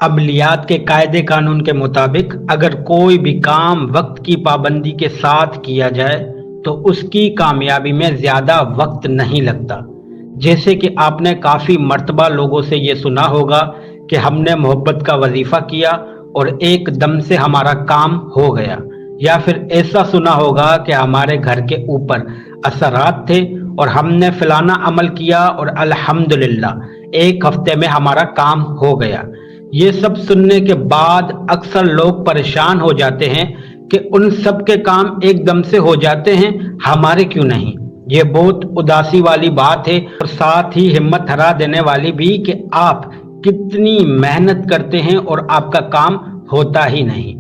अमलियात के कायदे कानून के मुताबिक अगर कोई भी काम वक्त की पाबंदी के साथ किया जाए तो उसकी कामयाबी में ज़्यादा वक्त नहीं लगता। जैसे कि आपने काफ़ी मर्तबा लोगों से ये सुना होगा कि हमने मोहब्बत का वजीफ़ा किया और एक दम से हमारा काम हो गया, या फिर ऐसा सुना होगा कि हमारे घर के ऊपर असरात थे और हमने फलाना अमल किया और अल्हम्दुलिल्लाह एक हफ्ते में हमारा काम हो गया। ये सब सुनने के बाद अक्सर लोग परेशान हो जाते हैं कि उन सब के काम एकदम से हो जाते हैं, हमारे क्यों नहीं। ये बहुत उदासी वाली बात है और साथ ही हिम्मत हरा देने वाली भी कि आप कितनी मेहनत करते हैं और आपका काम होता ही नहीं।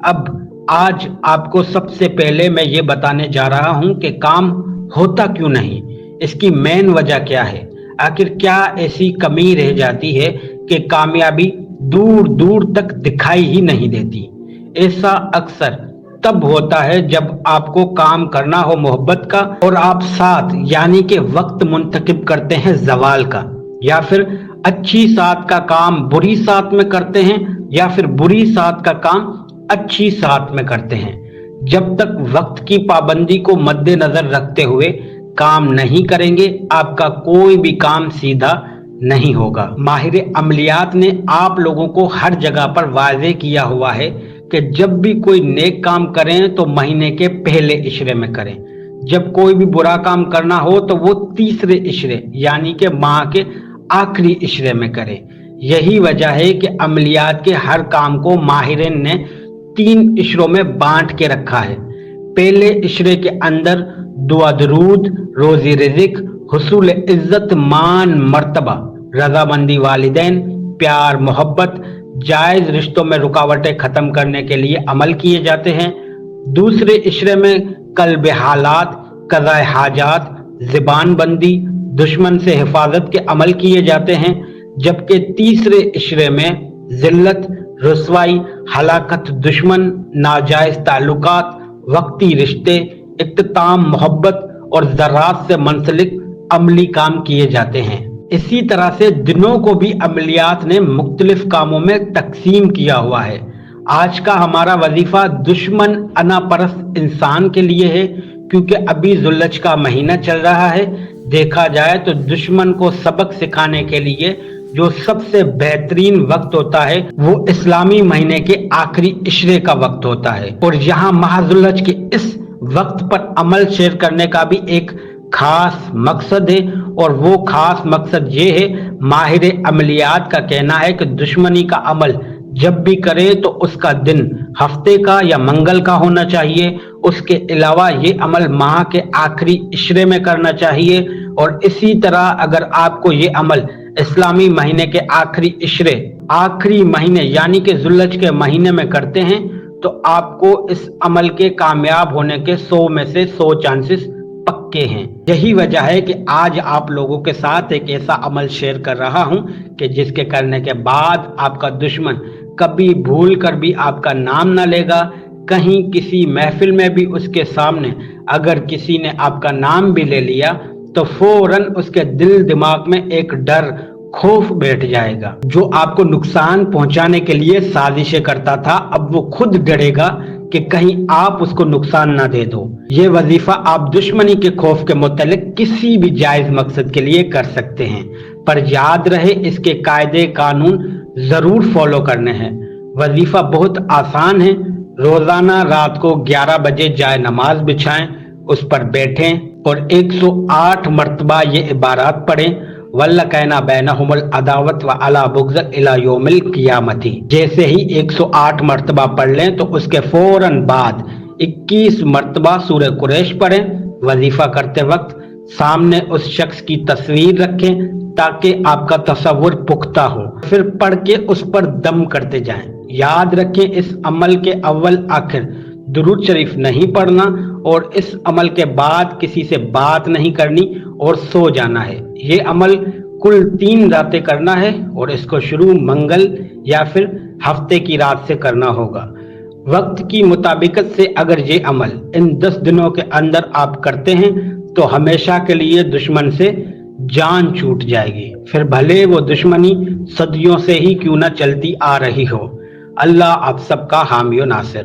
अब आज आपको सबसे पहले मैं ये बताने जा रहा हूँ कि काम होता क्यों नहीं, इसकी मेन वजह क्या है। आखिर क्या ऐसी कमी रह जाती है कि कामयाबी दूर दूर तक दिखाई ही नहीं देती। ऐसा अक्सर तब होता है जब आपको काम करना हो मोहब्बत का और आप साथ यानी कि वक्त मुंतखब करते हैं जवाल का, या फिर अच्छी साथ का काम बुरी साथ में करते हैं, या फिर बुरी साथ का काम अच्छी साथ में करते हैं। जब तक वक्त की पाबंदी को मद्देनजर रखते हुए काम नहीं करेंगे, आपका कोई भी काम सीधा नहीं होगा। माहिर अमलियात ने आप लोगों को हर जगह पर वाज़े किया हुआ है कि जब भी कोई नेक काम करें तो महीने के पहले इशरे में करें, जब कोई भी बुरा काम करना हो तो वो तीसरे इशरे यानी कि माह के आखिरी इशरे में करें। यही वजह है कि अमलियात के हर काम को माहिरीन ने 3 इशरों में बांट के रखा है। पहले इशरे के अंदर दुआ दरूद, रोजी रिज़्क, हुसूल इज्जत, मान, मर्तबा, रजामंदी वालिदैन, प्यार मोहब्बत, जायज रिश्तों में रुकावटें खत्म करने के लिए अमल किए जाते हैं। दूसरे इशरे में कल्ब हालात, कज़ाए हाजात, ज़बान बंदी, दुश्मन से हिफाजत के अमल किए जाते हैं। जबकि तीसरे इशरे में जिल्लत, रुसवाई, हलाकत दुश्मन, नाजायज ताल्लुकात, वक्ती रिश्ते, इख्तिताम मोहब्बत और ज़रात से मुंसलिक अमली काम किए जाते हैं। इसी तरह से दिनों को भी अमलियात ने मुख्तलिफ कामों में तकसीम किया हुआ है। आज का हमारा वजीफा दुश्मन अनापरस्त इंसान के लिए है, क्योंकि अभी जुल्हज का महीना चल रहा है। देखा जाए तो दुश्मन को सबक सिखाने के लिए जो सबसे बेहतरीन वक्त होता है वो इस्लामी महीने के आखिरी इशरे का वक्त होता है, और यहाँ माह जुल्हज के इस वक्त पर अमल शेयर करने का भी एक खास मकसद है, और वो खास मकसद ये है, माहिर अमलियात का कहना है कि दुश्मनी का अमल जब भी करे तो उसका दिन हफ्ते का या मंगल का होना चाहिए। उसके अलावा ये अमल माह के आखिरी इशरे में करना चाहिए, और इसी तरह अगर आपको ये अमल इस्लामी महीने के आखिरी इशरे, आखिरी महीने यानी कि जुल्हज के महीने में करते हैं तो आपको इस अमल के कामयाब होने के 100 में से 100 चांसेस पक्के हैं। यही वजह है कि आज आप लोगों के साथ एक ऐसा अमल शेयर कर रहा हूं कि जिसके करने के बाद आपका दुश्मन कभी भूल कर भी आपका नाम ना लेगा। कहीं किसी महफिल में भी उसके सामने अगर किसी ने आपका नाम भी ले लिया तो फौरन उसके दिल दिमाग में एक डर, खौफ बैठ जाएगा। जो आपको नुकसान पहुंचाने के लिए साजिशें करता था, अब वो खुद डरेगा कि कहीं आप उसको नुकसान ना दे दो। ये वजीफा आप दुश्मनी के खौफ के मुतालिक किसी भी जायज मकसद के लिए कर सकते हैं, पर याद रहे इसके कायदे कानून जरूर फॉलो करने हैं। वजीफा बहुत आसान है। रोजाना रात को 11 बजे जाए नमाज बिछाएं, उस पर बैठें और 108 मरतबा ये इबारात पढ़ें, वल्लकैना बैनहुमुल अदावत व अला बुग़्ज़ इला यौमिल क़ियामती। जैसे ही 108 मरतबा पढ़ लें तो उसके फौरन बाद 21 मरतबा सूरह कुरैश पढ़ें। वजीफा करते वक्त सामने उस शख्स की तस्वीर रखें ताकि आपका तसव्वुर पुख्ता हो, फिर पढ़ के उस पर दम करते जाएं। याद रखें इस अमल के अव्वल आखिर दुरूद शरीफ नहीं पढ़ना, और इस अमल के बाद किसी से बात नहीं करनी और सो जाना है। ये अमल कुल 3 रातें करना है, और इसको शुरू मंगल या फिर हफ्ते की रात से करना होगा। वक्त की मुताबिकत से अगर ये अमल इन 10 दिनों के अंदर आप करते हैं तो हमेशा के लिए दुश्मन से جان چھوٹ جائے گی، پھر بھلے وہ دشمنی صدیوں سے ہی کیوں نہ چلتی آ رہی ہو۔ اللہ آپ سب کا حامی و ناصر۔